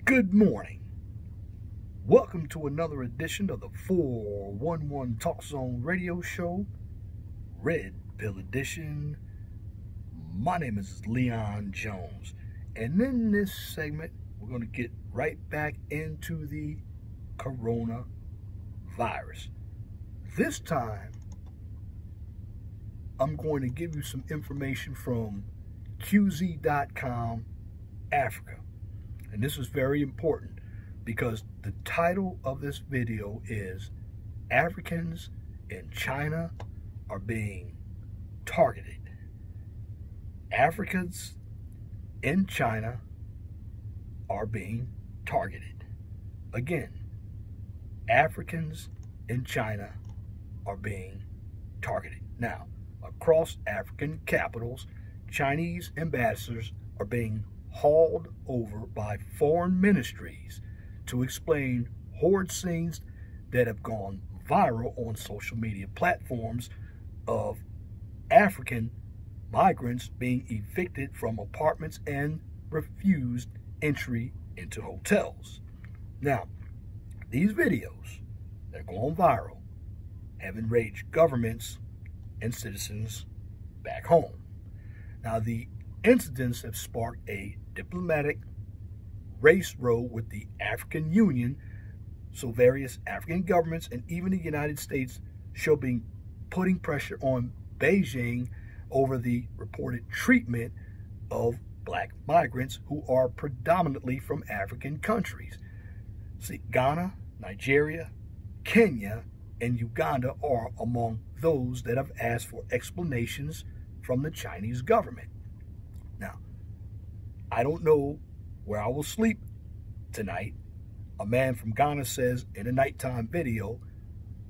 Good morning. Welcome to another edition of the 411 Talk Zone radio show, Red Pill Edition. My name is Leon Jones, and in this segment, we're going to get right back into the coronavirus. This time, I'm going to give you some information from QZ.com Africa. And this is very important because the title of this video is Africans in China are being targeted. Africans in China are being targeted. Again, Africans in China are being targeted. Now, across African capitals, Chinese ambassadors are being hauled over by foreign ministries to explain horrid scenes that have gone viral on social media platforms of African migrants being evicted from apartments and refused entry into hotels. Now, these videos that are going viral have enraged governments and citizens back home. Now, the incidents have sparked a diplomatic race row with the African Union, so various African governments and even the United States shall be putting pressure on Beijing over the reported treatment of black migrants who are predominantly from African countries. See, Ghana, Nigeria, Kenya, and Uganda are among those that have asked for explanations from the Chinese government. Now, I don't know where I will sleep tonight. A man from Ghana says in a nighttime video,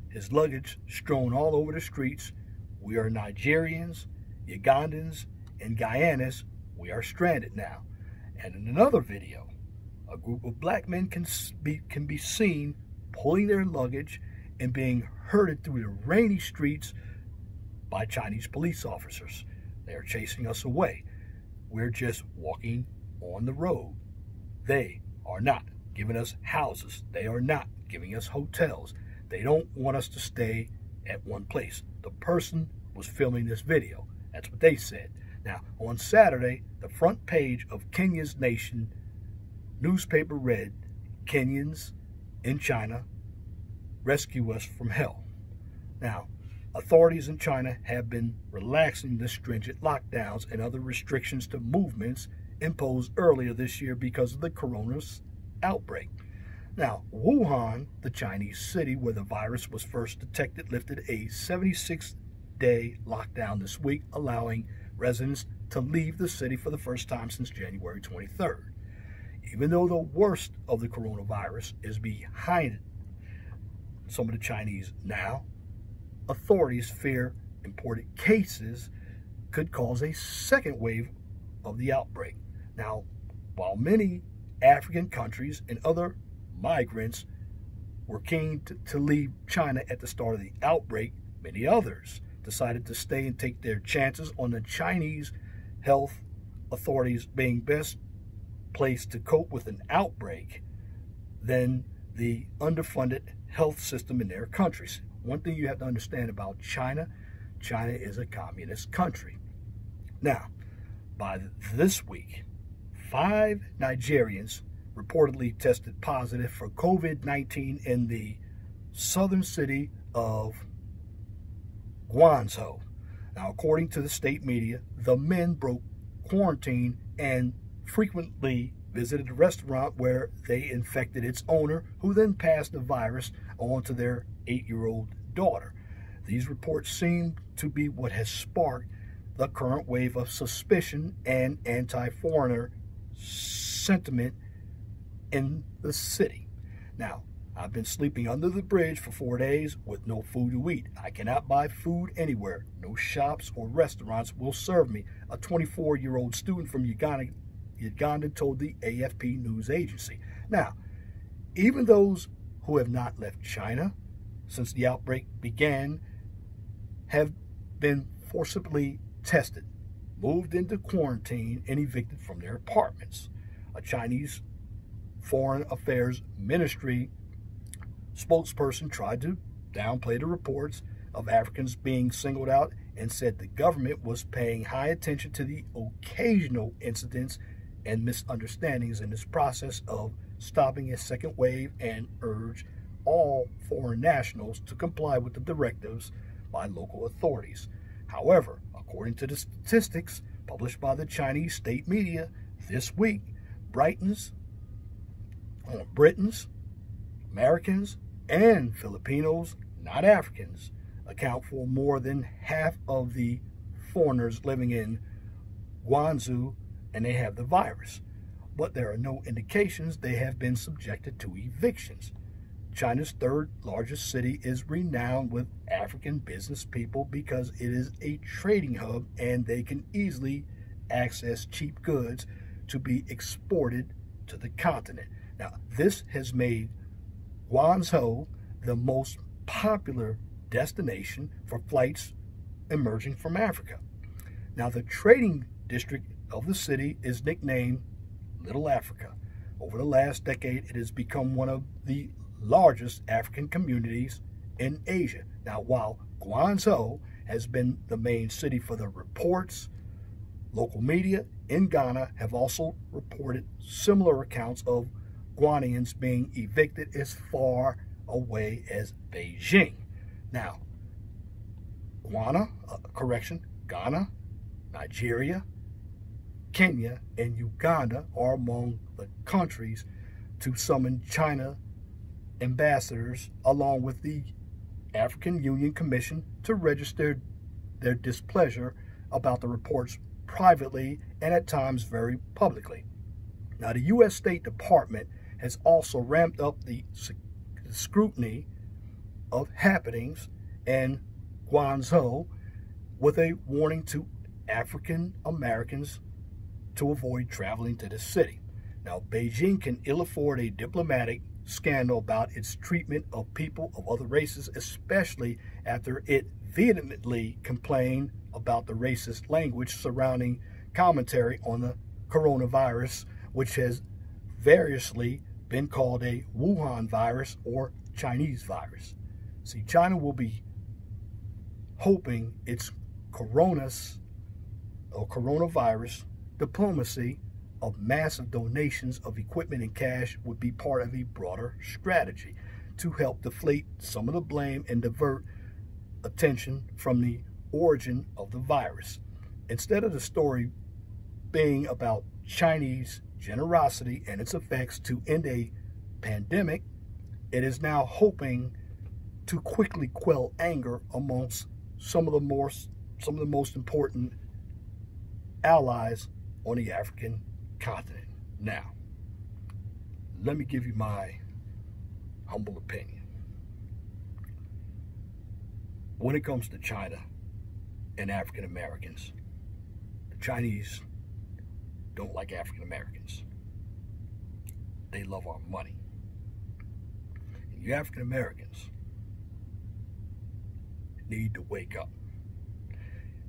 his luggage strewn all over the streets. We are Nigerians, Ugandans, and Guyanans. We are stranded now. And in another video, a group of black men can be seen pulling their luggage and being herded through the rainy streets by Chinese police officers. They are chasing us away. We're just walking on the road. They are not giving us houses. They are not giving us hotels. They don't want us to stay at one place. The person was filming this video. That's what they said. Now, on Saturday, the front page of Kenya's Nation newspaper read, Kenyans in China rescue us from hell. Now, authorities in China have been relaxing the stringent lockdowns and other restrictions to movements imposed earlier this year because of the coronavirus outbreak. Now, Wuhan, the Chinese city where the virus was first detected, lifted a 76-day lockdown this week, allowing residents to leave the city for the first time since January 23rd. Even though the worst of the coronavirus is behind some of the Chinese now, authorities fear imported cases could cause a second wave of the outbreak. Now, while many African countries and other migrants were keen to leave China at the start of the outbreak, many others decided to stay and take their chances on the Chinese health authorities being best placed to cope with an outbreak than the underfunded health system in their countries. One thing you have to understand about China, China is a communist country. Now, by this week, 5 Nigerians reportedly tested positive for COVID-19 in the southern city of Guangzhou. Now, according to the state media, the men broke quarantine and frequently visited a restaurant where they infected its owner, who then passed the virus on to their 8-year-old daughter. These reports seem to be what has sparked the current wave of suspicion and anti-foreigner sentiment in the city. Now, I've been sleeping under the bridge for 4 days with no food to eat. I cannot buy food anywhere. No shops or restaurants will serve me, a 24-year-old student from Uganda told the AFP news agency. Now, even those who have not left China since the outbreak began have been forcibly tested, moved into quarantine, and evicted from their apartments. A Chinese Foreign Affairs Ministry spokesperson tried to downplay the reports of Africans being singled out and said the government was paying high attention to the occasional incidents and misunderstandings in this process of stopping a second wave, and urged all foreign nationals to comply with the directives by local authorities. However, according to the statistics published by the Chinese state media this week, Britons, Americans, and Filipinos, not Africans, account for more than half of the foreigners living in Guangzhou, and they have the virus. But there are no indications they have been subjected to evictions. China's third largest city is renowned with African business people because it is a trading hub and they can easily access cheap goods to be exported to the continent. Now, this has made Guangzhou the most popular destination for flights emerging from Africa. Now, the trading district of the city is nicknamed Little Africa. Over the last decade, it has become one of the largest African communities in Asia. Now, while Guangzhou has been the main city for the reports, local media in Ghana have also reported similar accounts of Guaneans being evicted as far away as Beijing. Now, Ghana, Nigeria, Kenya, and Uganda are among the countries to summon China ambassadors along with the African Union Commission to register their displeasure about the reports privately and at times very publicly. Now, the U.S. State Department has also ramped up the scrutiny of happenings in Guangzhou with a warning to African Americans to avoid traveling to the city. Now, Beijing can ill afford a diplomatic scandal about its treatment of people of other races, especially after it vehemently complained about the racist language surrounding commentary on the coronavirus, which has variously been called a Wuhan virus or Chinese virus. See, China will be hoping its coronavirus diplomacy of massive donations of equipment and cash would be part of a broader strategy to help deflate some of the blame and divert attention from the origin of the virus. Instead of the story being about Chinese generosity and its effects to end a pandemic, it is now hoping to quickly quell anger amongst some of the most important allies on the African continent. Now, let me give you my humble opinion. When it comes to China and African Americans, the Chinese don't like African Americans. They love our money. And you African Americans need to wake up.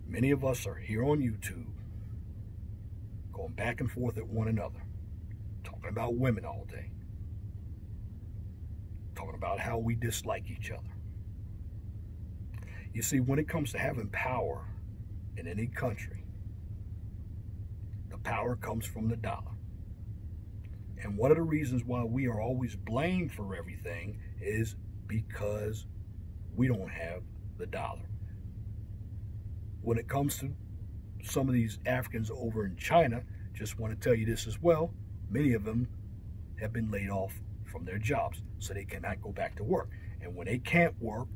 Many of us are here on YouTube going back and forth at one another, talking about women all day, talking about how we dislike each other. You see, when it comes to having power in any country, the power comes from the dollar. And one of the reasons why we are always blamed for everything is because we don't have the dollar. When it comes to some of these Africans over in China, just want to tell you this as well, many of them have been laid off from their jobs, so they cannot go back to work. And when they can't work,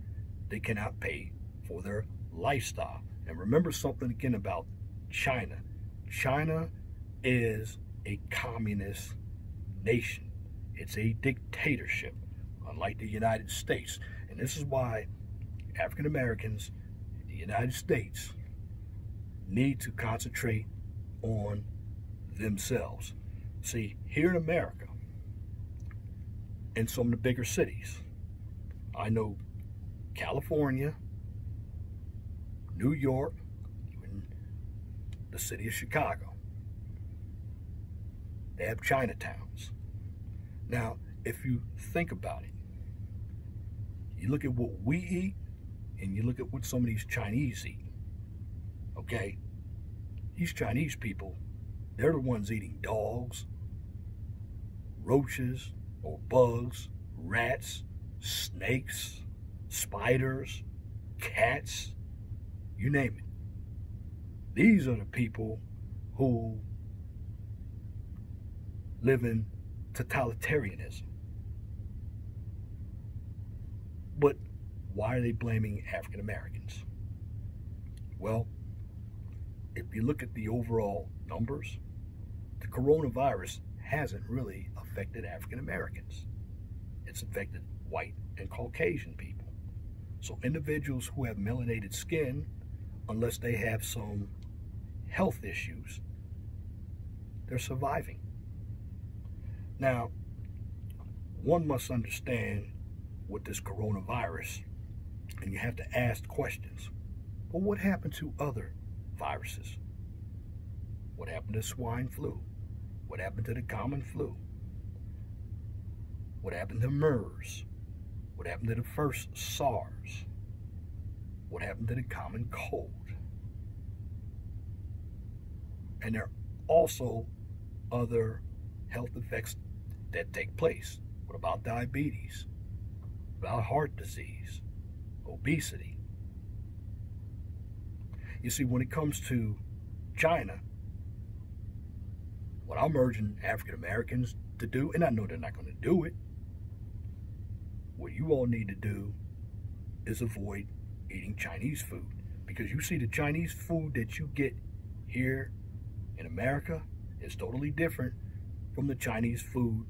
they cannot pay for their lifestyle. And remember something again about China. China is a communist nation. It's a dictatorship, unlike the United States. And this is why African Americans in the United States need to concentrate on themselves. See, here in America, in some of the bigger cities, I know California, New York, even the city of Chicago, they have Chinatowns. Now, if you think about it, you look at what we eat and you look at what some of these Chinese eat, okay? These Chinese people, they're the ones eating dogs, roaches or bugs, rats, snakes, spiders, cats, you name it. These are the people who live in totalitarianism. But why are they blaming African Americans? Well, if you look at the overall numbers, the coronavirus hasn't really affected African Americans. It's affected white and Caucasian people. So individuals who have melanated skin, unless they have some health issues, they're surviving. Now, one must understand with this coronavirus, and you have to ask questions. Well, what happened to other viruses? What happened to swine flu? What happened to the common flu? What happened to MERS? What happened to the first SARS? What happened to the common cold? And there are also other health effects that take place. What about diabetes? About heart disease, obesity? You see, when it comes to China, what I'm urging African Americans to do, and I know they're not going to do it, what you all need to do is avoid eating Chinese food. Because you see, the Chinese food that you get here in America is totally different from the Chinese food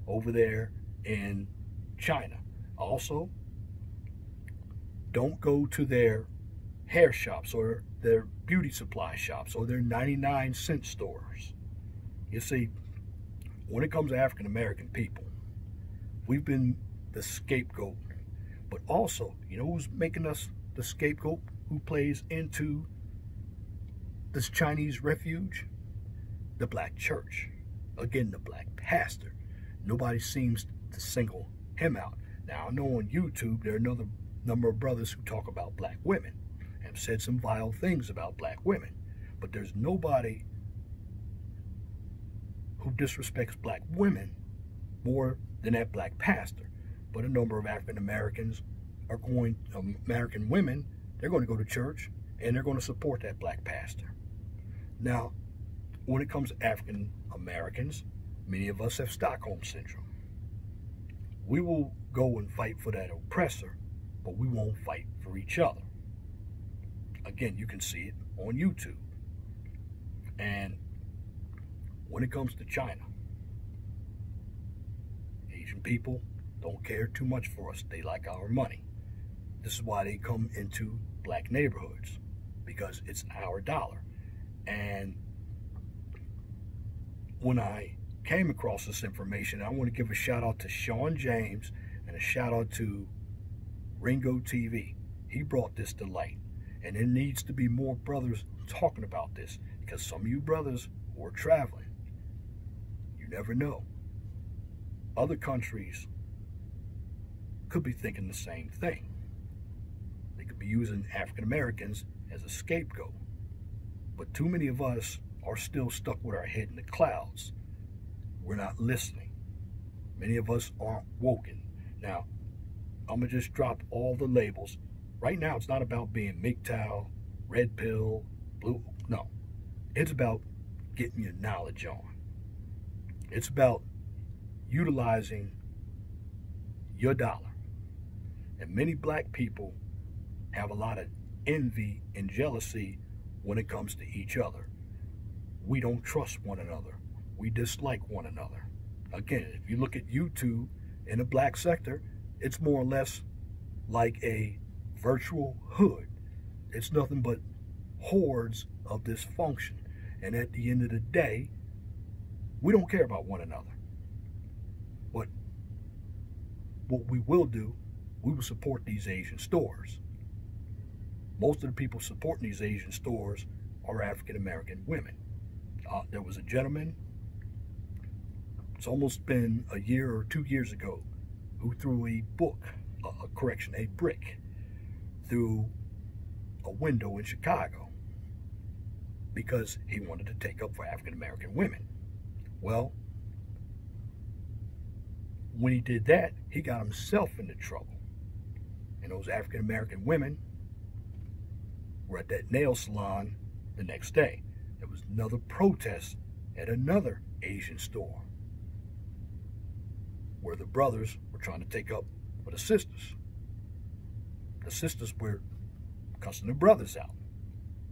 over there in China. Also, don't go to their hair shops or their beauty supply shops or their 99-cent stores. You see, when it comes to African American people, we've been the scapegoat. But also, you know who's making us the scapegoat? Who plays into this Chinese refuge? The black church. Again, the black pastor. Nobody seems to single him out. Now, I know on YouTube there are another number of brothers who talk about black women and have said some vile things about black women. But there's nobody who disrespects black women more than that black pastor. But a number of African Americans are going, American women, they're going to go to church and they're going to support that black pastor. Now, when it comes to African Americans, many of us have Stockholm Syndrome. We will go and fight for that oppressor, but we won't fight for each other. Again, you can see it on YouTube. And when it comes to China, Asian people don't care too much for us. They like our money. This is why they come into black neighborhoods, because it's our dollar. And when I came across this information, I want to give a shout out to Sean James and a shout out to Ringo TV. He brought this to light. And there needs to be more brothers talking about this, because some of you brothers who are traveling, you never know. Other countries could be thinking the same thing. They could be using African Americans as a scapegoat. But too many of us are still stuck with our head in the clouds. We're not listening. Many of us aren't woken. Now, I'm going to just drop all the labels. Right now, it's not about being MGTOW, red pill, blue. No. It's about getting your knowledge on. It's about utilizing your dollar. And many black people have a lot of envy and jealousy when it comes to each other. We don't trust one another. We dislike one another. Again, if you look at YouTube in the black sector, it's more or less like a virtual hood. It's nothing but hordes of dysfunction. And at the end of the day, we don't care about one another. But what we will do, we will support these Asian stores. Most of the people supporting these Asian stores are African American women. There was a gentleman It's almost been a year or 2 years ago, who threw a brick through a window in Chicago because he wanted to take up for African American women. Well, when he did that, he got himself into trouble. And those African American women were at that nail salon the next day. There was another protest at another Asian store where the brothers were trying to take up for the sisters. The sisters were cussing the brothers out.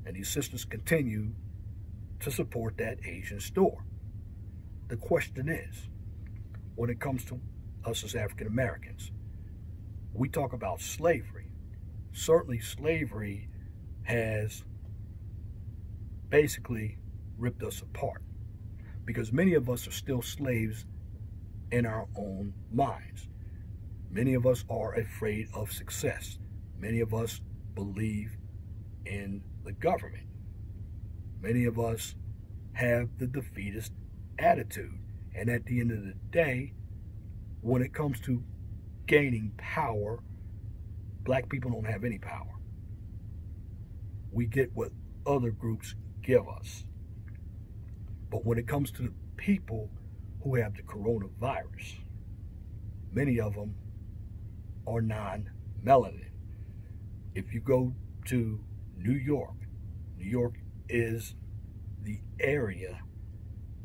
And these sisters continue to support that Asian store. The question is, when it comes to us as African Americans, we talk about slavery. Certainly slavery has basically ripped us apart because many of us are still slaves in our own minds. Many of us are afraid of success. Many of us believe in the government. Many of us have the defeatist attitude. And at the end of the day, when it comes to gaining power, black people don't have any power. We get what other groups give us. But when it comes to the people who have the coronavirus, many of them are non-melanin. If you go to New York is the area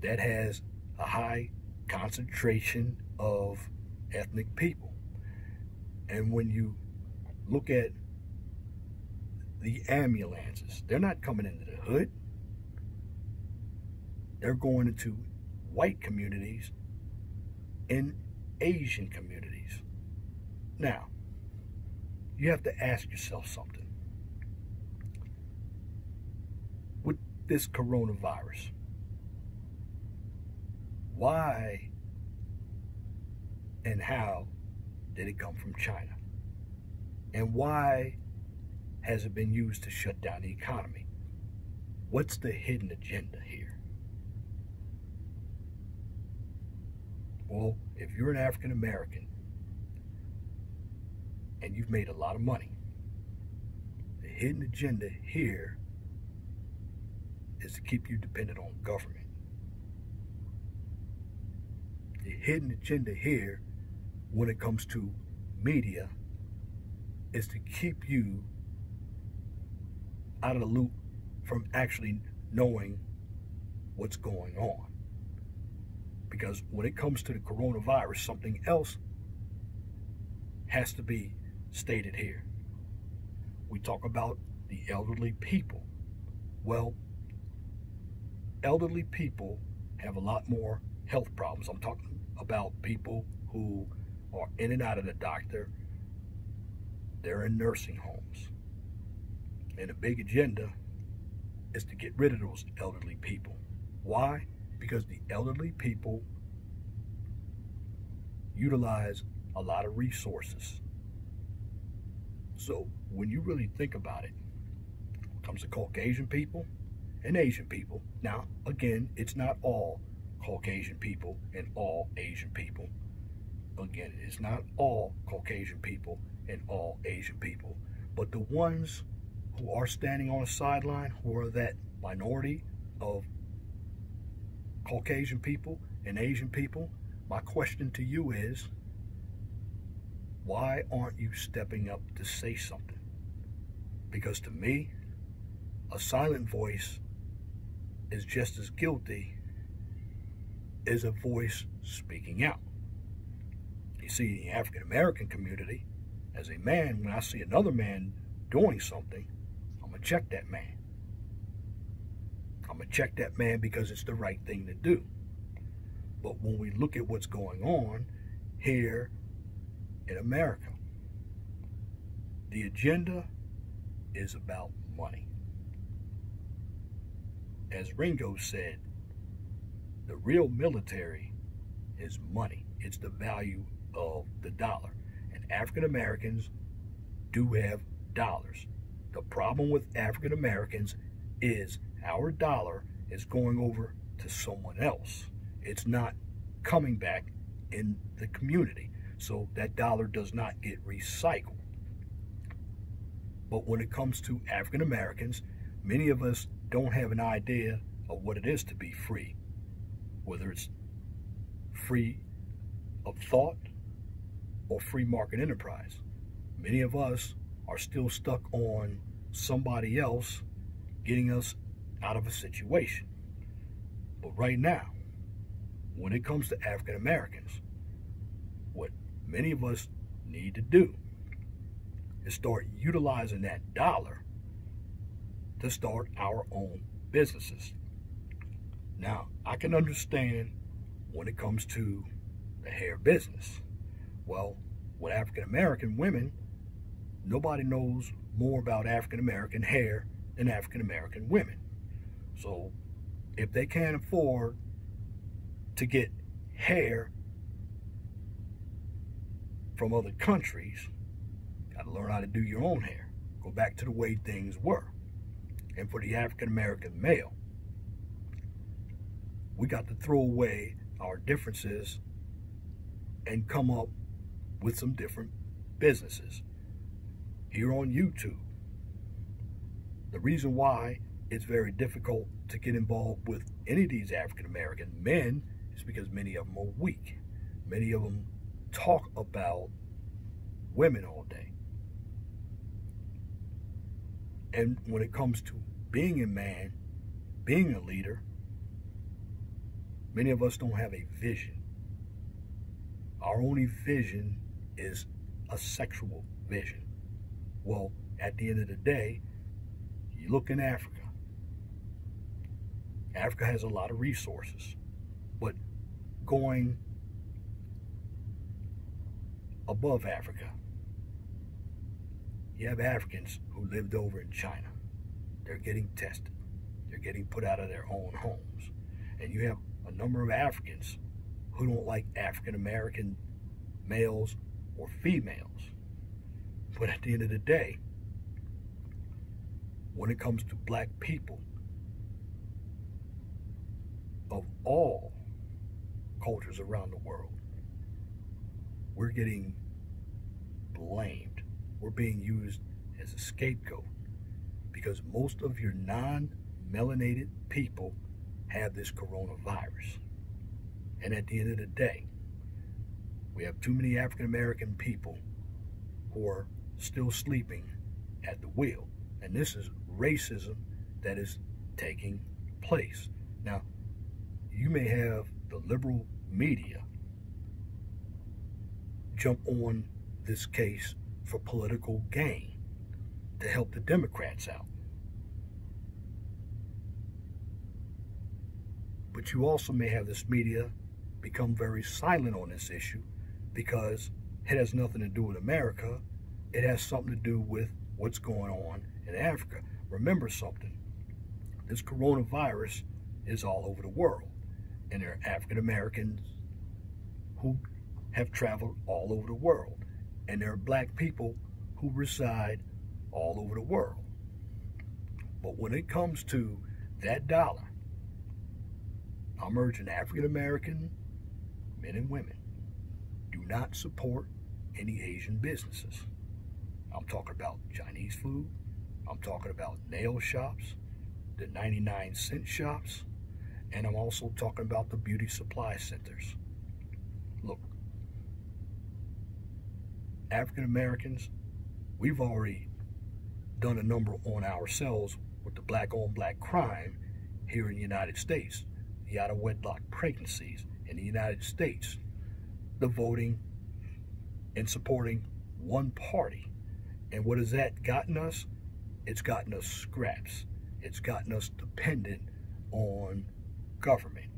that has a high concentration of ethnic people. And when you look at the ambulances, they're not coming into the hood. They're going into white communities and Asian communities. Now, you have to ask yourself something. With this coronavirus, why and how did it come from China? And why has it been used to shut down the economy? What's the hidden agenda here? Well, if you're an African American and you've made a lot of money, the hidden agenda here is to keep you dependent on government. The hidden agenda here, when it comes to media, is to keep you out of the loop from actually knowing what's going on. Because when it comes to the coronavirus, something else has to be stated here. We talk about the elderly people. Well, elderly people have a lot more health problems. I'm talking about people who are in and out of the doctor. They're in nursing homes. And the big agenda is to get rid of those elderly people. Why? Because the elderly people utilize a lot of resources. So when you really think about it, when it comes to Caucasian people and Asian people, now again, it's not all Caucasian people and all Asian people. Again, it's not all Caucasian people and all Asian people. But the ones who are standing on the sideline, who are that minority of Caucasian people and Asian people, my question to you is, why aren't you stepping up to say something? Because to me, a silent voice is just as guilty as a voice speaking out. You see, in the African American community, as a man, when I see another man doing something, I'm going to check that man. I'm going to check that man because it's the right thing to do. But when we look at what's going on here in America, the agenda is about money. As Ringo said, the real military is money. It's the value of the dollar. And African Americans do have dollars. The problem with African Americans is our dollar is going over to someone else. It's not coming back in the community. So that dollar does not get recycled. But when it comes to African Americans, many of us don't have an idea of what it is to be free, whether it's free of thought or free market enterprise. Many of us are still stuck on somebody else getting us out of a situation. But right now, when it comes to African Americans, what many of us need to do is start utilizing that dollar to start our own businesses. Now, I can understand when it comes to the hair business. Well, with African American women, nobody knows more about African American hair than African American women. So if they can't afford to get hair from other countries, got to learn how to do your own hair. Go back to the way things were. And for the African American male, we got to throw away our differences and come up with some different businesses. Here on YouTube, the reason why it's very difficult to get involved with any of these African American men is because many of them are weak. Many of them talk about women all day. And when it comes to being a man, being a leader, many of us don't have a vision. Our only vision is a sexual vision. Well, at the end of the day, you look in Africa. Africa has a lot of resources, but going above Africa, you have Africans who lived over in China. They're getting tested. They're getting put out of their own homes. And you have a number of Africans who don't like African American males or females. But at the end of the day, when it comes to black people of all cultures around the world, we're getting blamed. We're being used as a scapegoat because most of your non-melanated people have this coronavirus. And at the end of the day, we have too many African American people who are still sleeping at the wheel. And this is racism that is taking place. Now, you may have the liberal media jump on this case for political gain to help the Democrats out. But you also may have this media become very silent on this issue because it has nothing to do with America. It has something to do with what's going on in Africa. Remember something. This coronavirus is all over the world. And there are African Americans who have traveled all over the world. And there are black people who reside all over the world. But when it comes to that dollar, I'm urging African American men and women, do not support any Asian businesses. I'm talking about Chinese food. I'm talking about nail shops, the 99-cent shops, and I'm also talking about the beauty supply centers. Look, African Americans, we've already done a number on ourselves with the black-on-black crime here in the United States, the out-of-wedlock pregnancies in the United States, the voting and supporting one party. And what has that gotten us? It's gotten us scraps. It's gotten us dependent on government.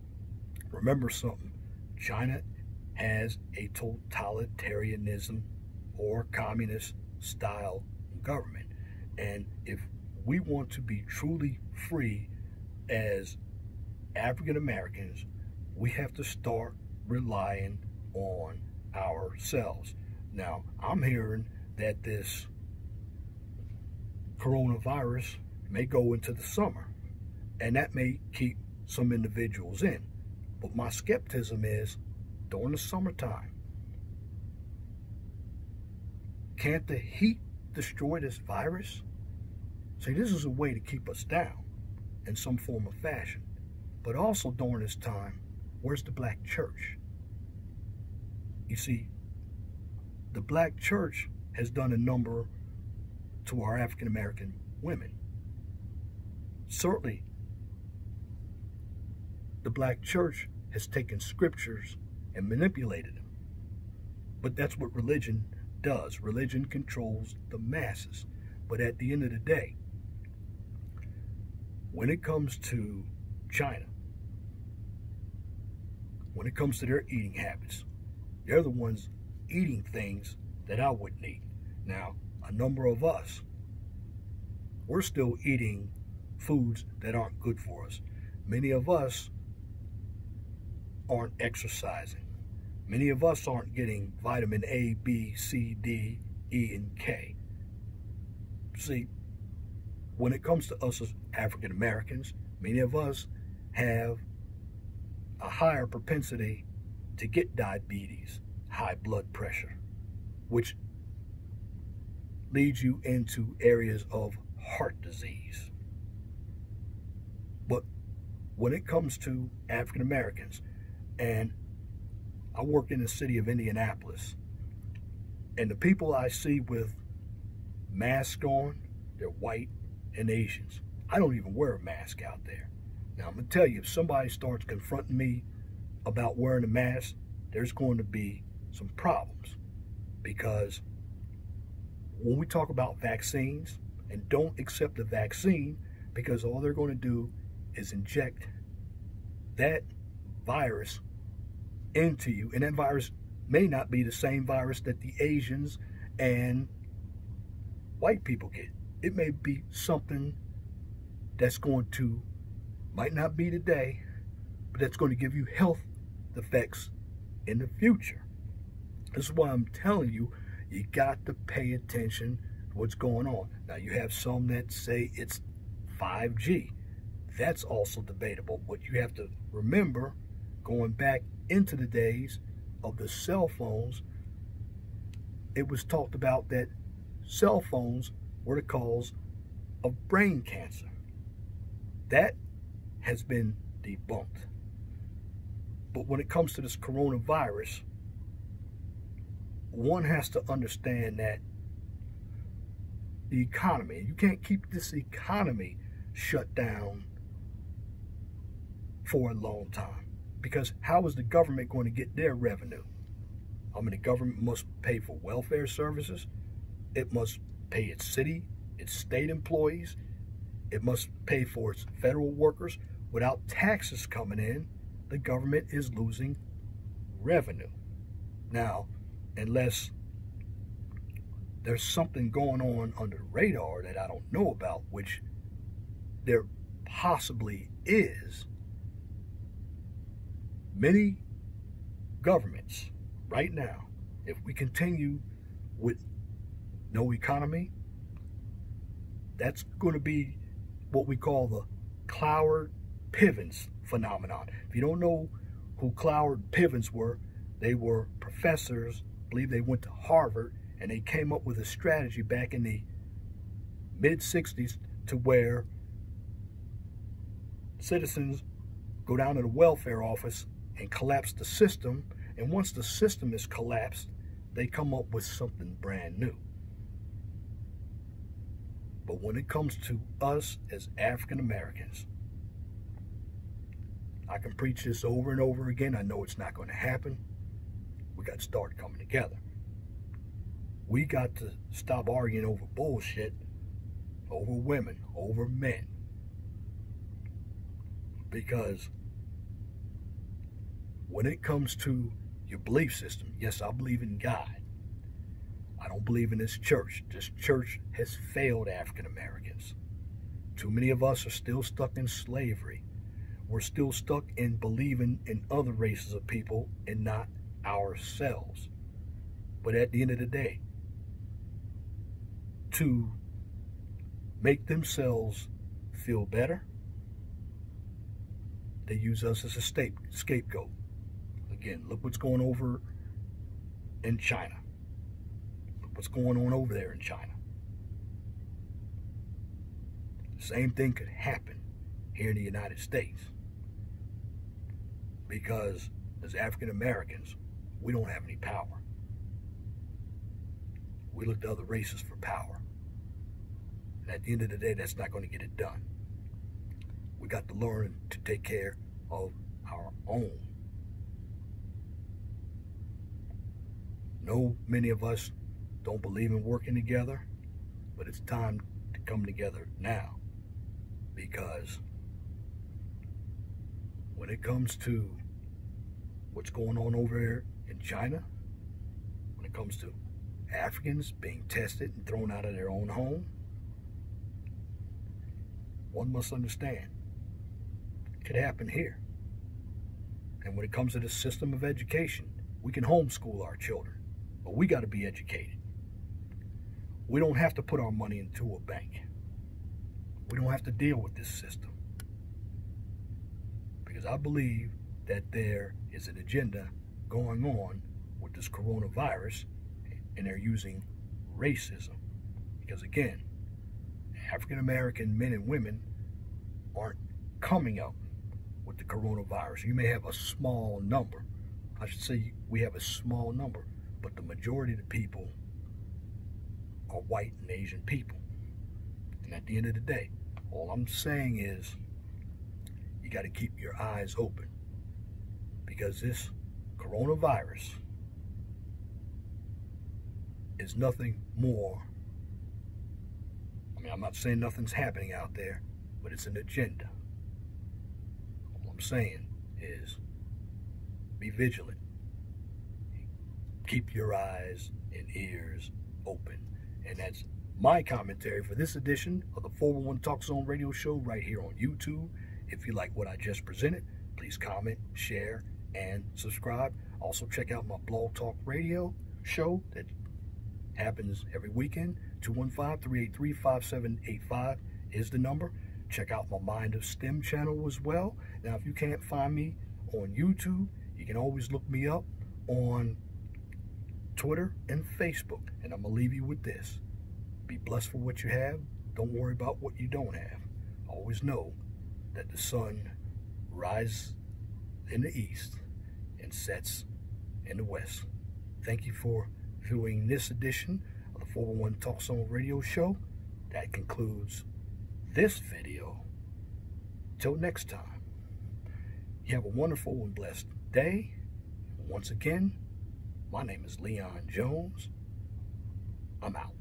Remember something, China has a totalitarianism or communist style government. And if we want to be truly free as African Americans, we have to start relying on ourselves. Now, I'm hearing that this coronavirus may go into the summer, and that may keep some individuals in. But my skepticism is, during the summertime. Can't the heat destroy this virus? See, this is a way to keep us down in some form of fashion. But also during this time, where's the black church? You see, the black church has done a number to our African American women. Certainly, the black church has taken scriptures and manipulated them. But that's what religion does. Religion controls the masses. But at the end of the day, when it comes to China, when it comes to their eating habits, they're the ones eating things that I wouldn't eat. Now, a number of us, we're still eating foods that aren't good for us. Many of us aren't exercising. Many of us aren't getting vitamin A, B, C, D, E, and K. See, when it comes to us as African Americans, many of us have a higher propensity to get diabetes, high blood pressure, which leads you into areas of heart disease. But when it comes to African Americans, and I work in the city of Indianapolis, and the people I see with masks on, they're white and Asians. I don't even wear a mask out there. Now, I'm going to tell you, if somebody starts confronting me about wearing a mask, there's going to be some problems. Because when we talk about vaccines, and don't accept the vaccine, because all they're going to do is inject that virus into you. And that virus may not be the same virus that the Asians and white people get. It may be something that's going to, might not be today, but that's going to give you health effects in the future. This is why I'm telling you, you got to pay attention to what's going on. Now, you have some that say it's 5G. That's also debatable, but you have to remember, going back into the days of the cell phones, it was talked about that cell phones were the cause of brain cancer. That has been debunked. But when it comes to this coronavirus, one has to understand that the economy, you can't keep this economy shut down for a long time. Because how is the government going to get their revenue? I mean, the government must pay for welfare services. It must pay its city, its state employees. It must pay for its federal workers. Without taxes coming in, the government is losing revenue. Now, unless there's something going on under the radar that I don't know about, which there possibly is, many governments right now, if we continue with no economy, that's going to be what we call the Pivens phenomenon. If you don't know who Pivens were, they were professors, I believe they went to Harvard, and they came up with a strategy back in the mid-60s to where citizens go down to the welfare office and collapse the system, and once the system is collapsed, they come up with something brand new. But when it comes to us as African Americans, I can preach this over and over again. I know it's not going to happen. We got to start coming together. We got to stop arguing over bullshit, over women, over men. Because when it comes to your belief system, yes, I believe in God. I don't believe in this church. This church has failed African Americans. Too many of us are still stuck in slavery. We're still stuck in believing in other races of people and not ourselves. But at the end of the day, to make themselves feel better, they use us as a scapegoat. Again, look what's going over in China. Look what's going on over there in China. The same thing could happen here in the United States. Because as African Americans, we don't have any power. We look to other races for power. And at the end of the day, that's not going to get it done. We got to learn to take care of our own. No, many of us don't believe in working together, but it's time to come together now. Because when it comes to what's going on over there in China, when it comes to Africans being tested and thrown out of their own home, one must understand it could happen here. And when it comes to the system of education, we can homeschool our children, but we got to be educated. We don't have to put our money into a bank. We don't have to deal with this system. Because I believe that there is an agenda going on with this coronavirus, and they're using racism. Because again, African American men and women aren't coming up with the coronavirus. You may have a small number. I should say we have a small number, but the majority of the people are white and Asian people. And at the end of the day, all I'm saying is you got to keep your eyes open, because this coronavirus is nothing more. I mean, I'm not saying nothing's happening out there, but it's an agenda. All I'm saying is be vigilant. Keep your eyes and ears open. And that's my commentary for this edition of the 411 Talk Zone radio show right here on YouTube. If you like what I just presented, please comment, share, and subscribe. Also check out my Blog Talk Radio show that happens every weekend. 215-383-5785 is the number. Check out my Mind of STEM channel as well. Now, if you can't find me on YouTube, you can always look me up on Twitter and Facebook. And I'm going to leave you with this. Be blessed for what you have. Don't worry about what you don't have. Always know that the sun rises in the east and sets in the west. Thank you for viewing this edition of the 411 Talk Zone radio show. That concludes this video. Till next time, you have a wonderful and blessed day. Once again, my name is Leon Jones. I'm out.